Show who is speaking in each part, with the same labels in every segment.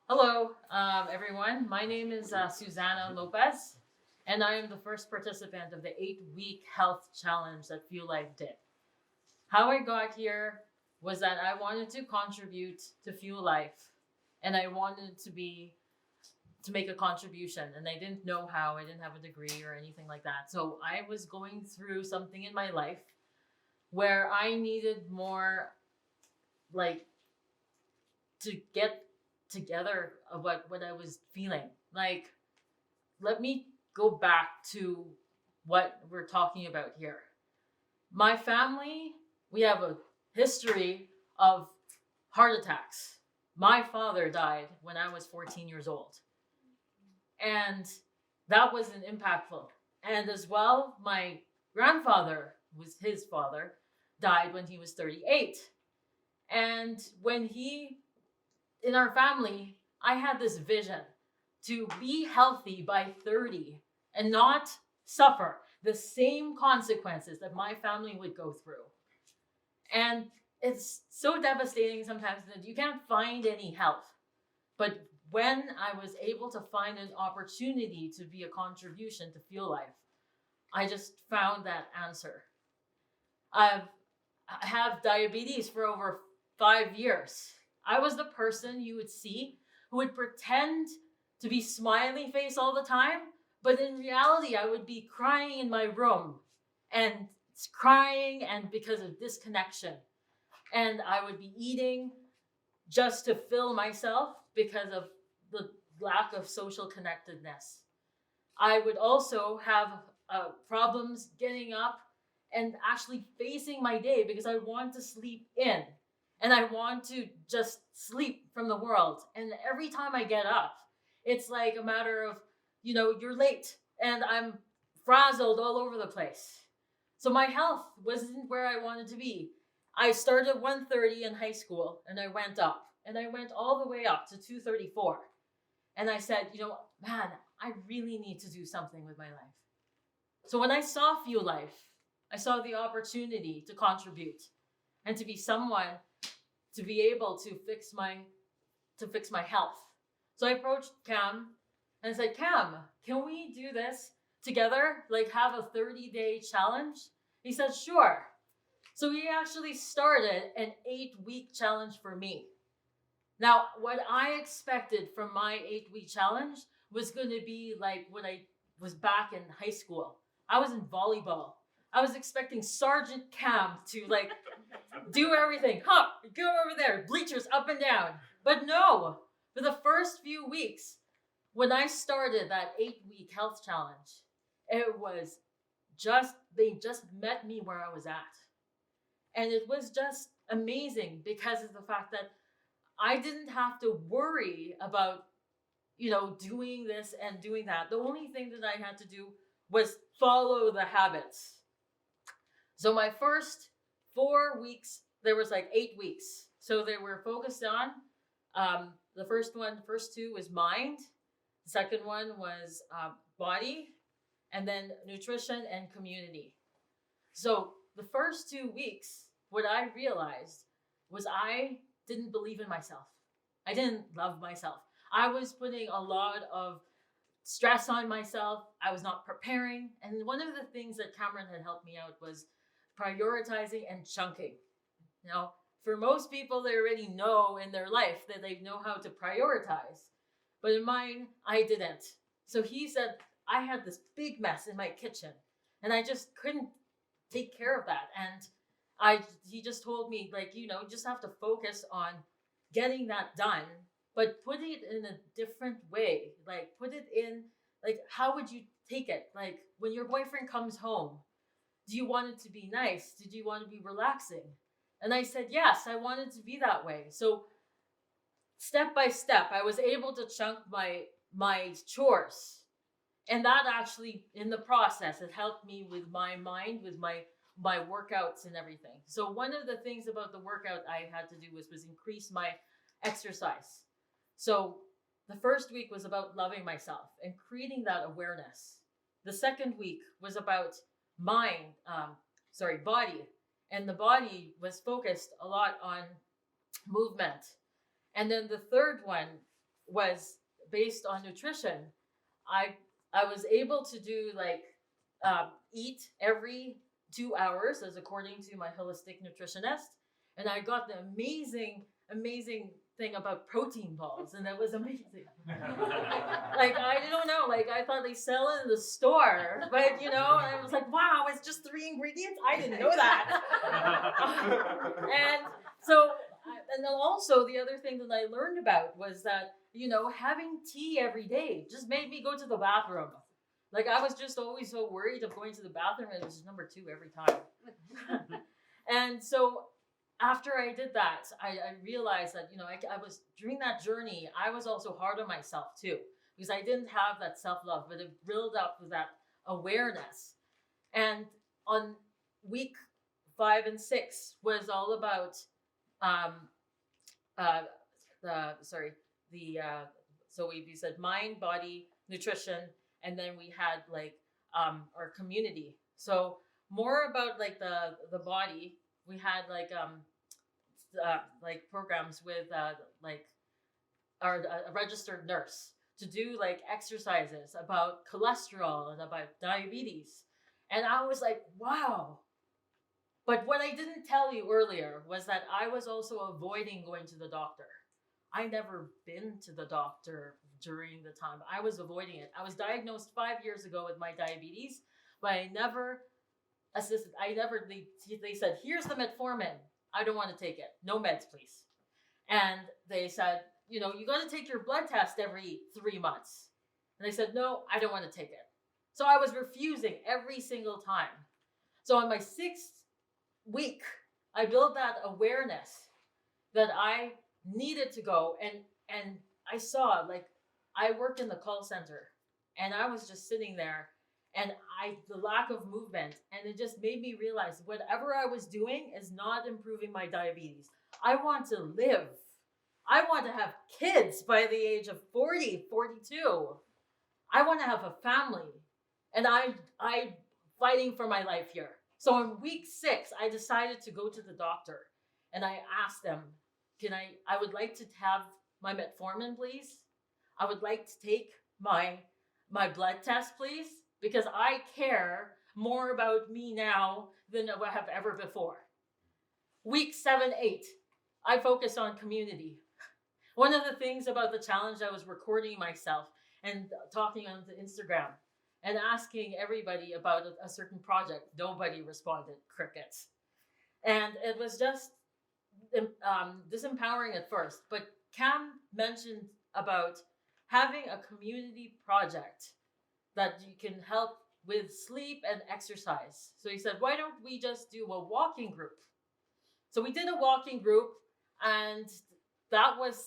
Speaker 1: Hello, everyone. My name is Susanna Lopez, and I am the first participant of the 8-week health challenge that Fuel Life did. How I got here was that I wanted to contribute to Fuel Life, and I wanted to make a contribution, and I didn't know how. I didn't have a degree or anything like that. So I was going through something in my life where I needed more, like, to get together of what I was feeling. Like, let me go back to what we're talking about here. My family, we have a history of heart attacks. My father died when I was 14 years old. And that wasn't impactful. And as well, my grandfather, was his father, died when he was 38. And when he in our family, I had this vision to be healthy by 30 and not suffer the same consequences that my family would go through. And it's so devastating sometimes that you can't find any help. But when I was able to find an opportunity to be a contribution to Fuel Life, I just found that answer. I have diabetes for over 5 years. I was the person you would see who would pretend to be smiley face all the time, but in reality, I would be crying in my room and crying and because of disconnection. And I would be eating just to fill myself because of the lack of social connectedness. I would also have problems getting up and actually facing my day because I want to sleep in and I want to just sleep from the world. And every time I get up, it's like a matter of, you're late and I'm frazzled all over the place. So my health wasn't where I wanted to be. I started at 130 in high school and I went up and I went all the way up to 234. And I said, man, I really need to do something with my life. So when I saw Fuel Life, I saw the opportunity to contribute and to be someone to be able to fix my health. So I approached Cam and I said, Cam, can we do this together? Like have a 30-day challenge? He said, sure. So we actually started an 8-week challenge for me. Now, what I expected from my 8-week challenge was going to be like when I was back in high school. I was in volleyball. I was expecting Sergeant Cam to like do everything. Hop, go over there, bleachers up and down. But no, for the first few weeks, when I started that 8-week health challenge, it was they just met me where I was at. And it was just amazing because of the fact that I didn't have to worry about, doing this and doing that. The only thing that I had to do was follow the habits. So my first 4 weeks, there was like 8 weeks. So they were focused on the first two was mind. The second one was body, and then nutrition and community. So the first 2 weeks, what I realized was I didn't believe in myself. I didn't love myself. I was putting a lot of stress on myself. I was not preparing. And one of the things that Cameron had helped me out was prioritizing and chunking. For most people, they already know in their life that they know how to prioritize. But in mine, I didn't. So he said, I had this big mess in my kitchen and I just couldn't take care of that. And he just told me, like, you just have to focus on getting that done, but put it in a different way. Like, put it in, like, how would you take it? Like, when your boyfriend comes home, do you want it to be nice? Did you want to be relaxing? And I said, yes, I wanted to be that way. So step by step, I was able to chunk my chores. And that actually, in the process, it helped me with my mind, with my workouts and everything. So one of the things about the workout I had to do was increase my exercise. So the first week was about loving myself and creating that awareness. The second week was about body. And the body was focused a lot on movement. And then the third one was based on nutrition. I was able to do like eat every 2 hours as according to my holistic nutritionist, and I got the amazing thing about protein balls, and that was amazing. Like I don't know, like I thought they sell it in the store, but I was like, wow, it's just 3 ingredients. I didn't know that. And so, and then also the other thing that I learned about was that having tea every day just made me go to the bathroom. Like I was just always so worried of going to the bathroom, and it was number 2 every time. And so after I did that, I realized that, I was, during that journey, I was also hard on myself too, because I didn't have that self-love, but it built up with that awareness. And on week 5 and 6 was all about, so we said mind, body, nutrition, and then we had like our community. So more about like the body. We had like programs with like our a registered nurse to do like exercises about cholesterol and about diabetes, and I was like, wow. But what I didn't tell you earlier was that I was also avoiding going to the doctor. I never been to the doctor during the time. I was avoiding it. I was diagnosed 5 years ago with my diabetes, but I never assisted. They said, here's the metformin. I don't want to take it. No meds, please. And they said, you got to take your blood test every 3 months. And I said, no, I don't want to take it. So I was refusing every single time. So on my 6th week, I built that awareness that I needed to go. And I saw, like, I worked in the call center, and I was just sitting there, and the lack of movement, and it just made me realize whatever I was doing is not improving my diabetes. I want to live. I want to have kids by the age of 40, 42. I want to have a family, and I'm fighting for my life here. So on week 6, I decided to go to the doctor, and I asked them, I would like to have my metformin, please. I would like to take my blood test, please, because I care more about me now than I have ever before. Week 7, 8, I focus on community. One of the things about the challenge, I was recording myself and talking on Instagram and asking everybody about a certain project. Nobody responded, crickets. And it was just disempowering at first. But Cam mentioned about having a community project that you can help with sleep and exercise. So he said, why don't we just do a walking group? So we did a walking group, and that was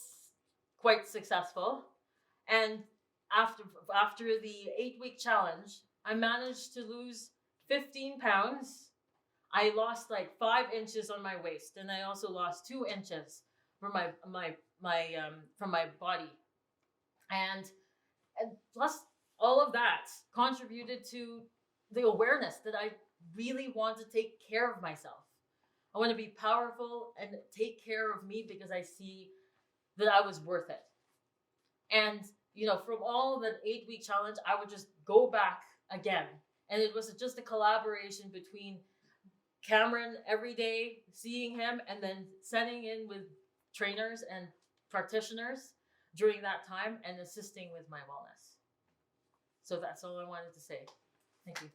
Speaker 1: quite successful. And after the 8-week challenge, I managed to lose 15 pounds. I lost like 5 inches on my waist, and I also lost 2 inches from my body. And plus all of that contributed to the awareness that I really want to take care of myself. I want to be powerful and take care of me because I see that I was worth it. And, from all that 8-week challenge, I would just go back again. And it was just a collaboration between Cameron every day, seeing him, and then sending in with trainers and practitioners during that time and assisting with my wellness. So that's all I wanted to say. Thank you.